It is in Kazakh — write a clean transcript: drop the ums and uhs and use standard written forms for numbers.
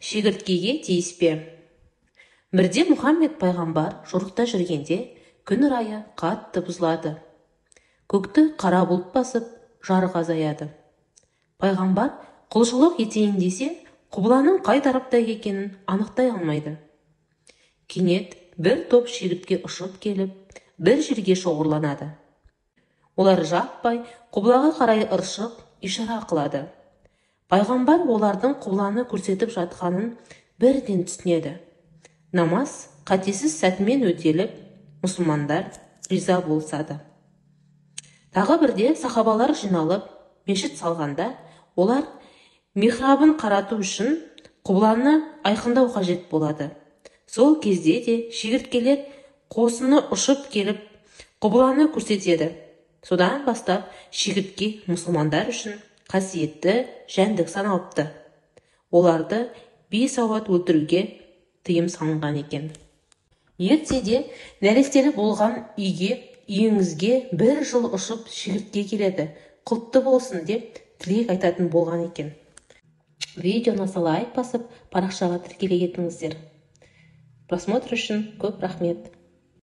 шегірткеге тиіспе. Бірде Мұхаммед пайғамбар жорықта жүргенде күн райы қатты бұзылады. Көкті қара бұлт басып, жарық азаяды. Пайғамбар құлшылық етейін десе, құбыланың қай тарапта екенін анықтай алмайды. Кенет бір топ шегіртке ұшып келіп, бір жерге шоғырланады. Олар жаппай құбылаға қарай ыршып, ишара қылады. Пайғамбар олардың құбыланы көрсетіп жатқанын бірден түсінеді. Намаз қатесіз сәтімен өтеліп, мұсылмандар риза болсады. Тағы бірде сахабалар жиналып, мешіт салғанда, олар михрабын қарату үшін құбыланы айқындау қажет болады. Сол кезде де шегірткелер қосыны ұшып келіп, құбыланы көрсетеді. Содан бастап шегіртке мұсылмандар үшін қасиетті жәндік саналыпты. Оларды бейсауат өлтіруге тыйым салынған екен. Ертеде нәрестелі болған үйіңізге бір жыл ұшып шегіртке келеді, құтты болсын деп тілек айтатын болған екен. Видеоны лайк басып, парақшаға тіркеле кетіңіздер. Просмотр үшін көп рахмет.